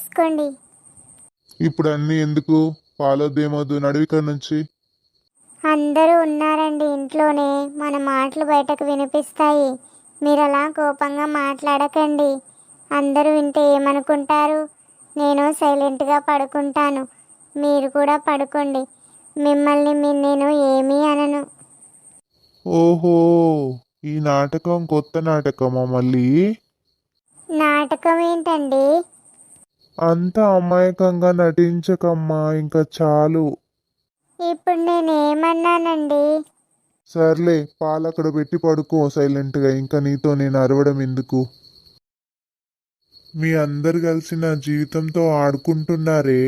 తీసుకోండి. ఇప్పుడు అన్నీ ఎందుకు? పాలొద్దేమొద్దు, నడివిక నుంచి. అందరూ ఉన్నారండి ఇంట్లోనే, మన మాటలు బయటకు వినిపిస్తాయి. మీరు అలా కోపంగా మాట్లాడకండి. అందరూ వింటే ఏమనుకుంటారు? నేను సైలెంట్గా పడుకుంటాను, మీరు కూడా పడుకోండి. మిమ్మల్ని నేను ఏమీ అనను. ఓహో, ఈ నాటకం కొత్త నాటకమా మళ్ళీ? నాటకం ఏంటండి? అంత అమాయకంగా నటించకమ్మా, ఇంకా చాలు. ఇప్పుడు నేనేమన్నానండి? సర్లే, పాలక్కడ పెట్టి పడుకో సైలెంట్గా. ఇంకా నీతో నేను అరవడం ఎందుకు? మీ అందరు కలిసి నా జీవితంతో ఆడుకుంటున్నారే.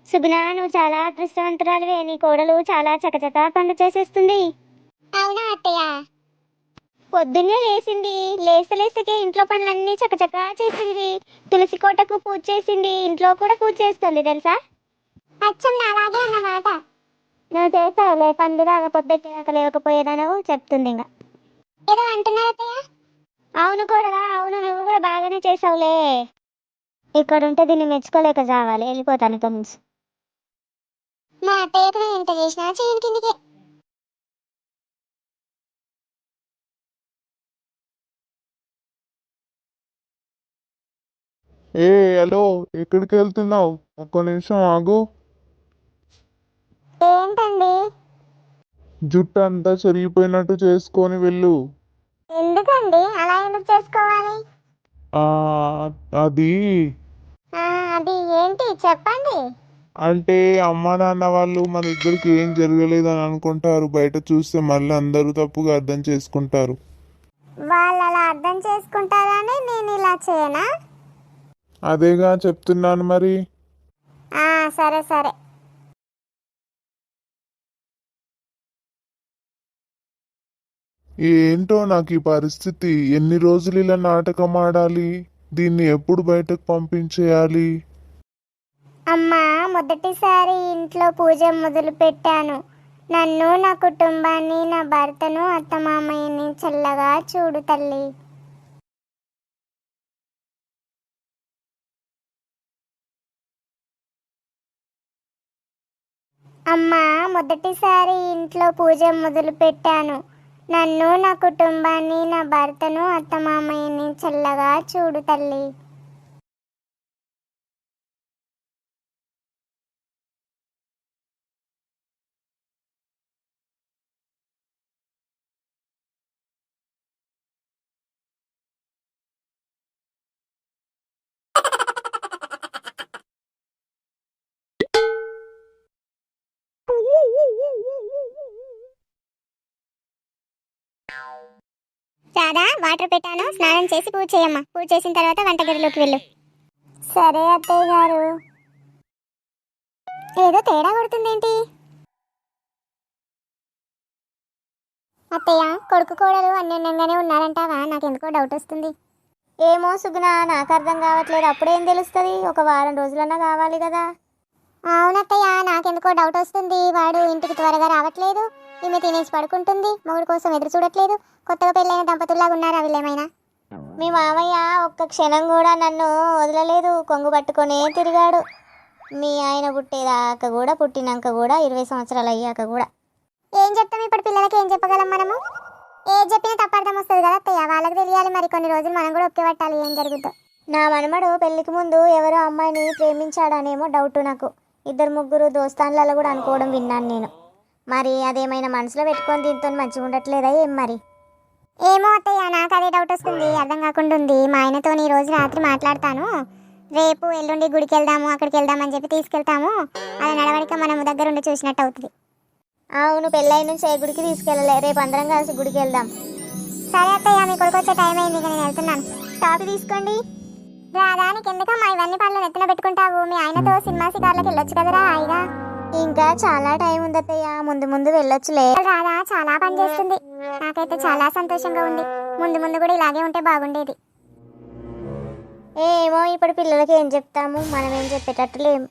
సుగుణ, నువ్వు చాలా అదృష్టవంతురాలివే. నీ కోడలు చాలా చకచకా పనులు చేసేస్తుంది. అవునా అత్తయ్య? పొద్దున్నే లేచింది, లేస్తకే ఇంట్లో పనులన్నీ చకచకా చేసింది. తులసి కోటకు పూజ చేసింది, ఇంట్లో కూడా పూజ చేస్తుంది తెలుసా? అచ్చం నాలాగే అన్నమాట. నువ్వు చేస్తావులే, పనులు రాకపోతే లేకపోయేదానవు చెప్తుంది. ఇంకా ఏదో అంటున్నారు అత్తయ్య. అవును కోడలా, అవును, నువ్వు కూడా బాగానే చేసావులే. ఇక్కడ ఉంటే దీన్ని మెచ్చుకోలేక చావాలి. వెళ్ళిపోతాను ఇక్కడ నుంచి. మా అత్తయ్యకు ఎంత చేసినా చేయని కిందికి. ఏ హలో, ఎక్కడికి వెళ్తున్నావు? ఒక్క నిమిషం ఆగు. ఏంటండి? జుట్టు అంతా చెరిగిపోయినట్టు చేసుకొని వెళ్ళు. ఎందుకండి అలా ఎందుకు చేసుకోవాలి? ఆ, అది అది ఏంటి చెప్పండి. అంటే అమ్మా నాన్న వాళ్ళు మన దగ్గరికి ఏం జరగలేదని అనుకుంటారు. బయట చూస్తే మళ్ళీ అందరూ తప్పుగా అర్థం చేసుకుంటారు. వాళ్ళు అలా అర్థం చేసుకుంటారని నేను ఇలా చేయనా? అదేగా చెప్తున్నాను మరి. సరే సరే. ఏంటో నాకు ఈ పరిస్థితి. ఎన్ని రోజులు ఇలా నాటకం ఆడాలి? దీన్ని ఎప్పుడు బయటకు పంపించేయాలి? అమ్మా, మొదటిసారి ఇంట్లో పూజ మొదలు పెట్టాను. నన్ను, నా కుటుంబాన్ని, నా భర్తను, అత్తమామయ్యని చల్లగా చూడు తల్లి. అమ్మా, మొదటిసారి ఇంట్లో పూజ మొదలు పెట్టాను. నన్ను, నా కుటుంబాన్ని, నా భర్తను, అత్తమామయ్యని చల్లగా చూడు తల్లి. రాధా, వాటర్ పెట్టాను, స్నానం చేసి పూజ చేయమ్మా. పూజ చేసిన తర్వాత వంటగదిలోకి వెళ్ళు. సరే అత్తయ్య గారు. ఏదో తేడా కొడుతుందేంటి? అత్తయ్య, కొడుకు కోడలు అన్యోన్యంగానే ఉన్నారంటావా? నాకెందుకో డౌట్ వస్తుంది. ఏమో సుగుణ, నాకు అర్థం కావట్లేదు. అప్పుడేం తెలుస్తుంది? ఒక వారం రోజులన్నా కావాలి కదా. అవునత్తయ్య, నాకెందుకో డౌట్ వస్తుంది. వాడు ఇంటికి త్వరగా రావట్లేదు, ఈమె తినేసి పడుకుంటుంది, మొగుడు కోసం ఎదురు చూడట్లేదు. కొత్తగా పెళ్ళైన దంపతుల్లాగా ఉన్నారా వీళ్ళేమైనా? మీ మామయ్య ఒక్క క్షణం కూడా నన్ను వదలలేదు, కొంగు పట్టుకొనే తిరిగాడు. మీ ఆయన పుట్టేదాకా కూడా, పుట్టినాక కూడా, 20 సంవత్సరాలు అయ్యాక కూడా. ఏం చెప్తాం ఇప్పుడు పిల్లలకి? ఏం చెప్పగలం మనము? ఏం చెప్పినా తప్పర్థం వస్తుంది కదా అత్తయ్య. వాళ్ళకి తెలియాలి మరి. కొన్ని రోజులు మనం కూడా ఒకే పట్టాలి ఏం జరుగుద్దో. నా మనమడు పెళ్లికి ముందు ఎవరో అమ్మాయిని ప్రేమించాడనేమో డౌట్ నాకు. 2-3 దోస్తాన్లలో కూడా అనుకోవడం విన్నాను నేను. మరి అదేమైనా మనసులో పెట్టుకొని దీంతో మంచిగా ఉండట్లేదా ఏం మరి? ఏమో అత్తయ్య, నాకు అదే డౌట్ వస్తుంది, అర్థం కాకుండా ఉంది. మా ఆయనతో ఈ రోజు రాత్రి మాట్లాడతాను. రేపు ఎల్లుండి గుడికి వెళ్దాము, అక్కడికి వెళ్దామని చెప్పి తీసుకెళ్తాము. అది నడవడిక మనం దగ్గర ఉండి చూసినట్టు అవుతుంది. అవును, పెళ్ళై నుంచి ఏ గుడికి తీసుకెళ్ళలే. రేపు అందరం కలిసి గుడికి వెళ్దాం. సరే అత్తయ్య, మీ కొడుకు వచ్చే టైం అయింది, నేను వెళ్తున్నాను. కాఫీ తీసుకోండి. రాదా, నీకు ఎందుకమ్మా ఇవన్నీ పనులు నెత్తిన పెట్టుకుంటావు? మీ ఆయనతో సినిమా షికార్లకు వెళ్ళొచ్చు కదరా హాయిగా. ఇంకా చాలా టైం ఉంది అత్తయ్య, ముందు ముందు వెళ్ళొచ్చులే. రాదా చాలా పని చేస్తుంది, నాకైతే చాలా సంతోషంగా ఉంది. ముందు ముందు కూడా ఇలాగే ఉంటే బాగుండేది. ఏమో ఇప్పుడు పిల్లలకి ఏం చెప్తాము, మనం ఏం చెప్పేటట్టు లేము.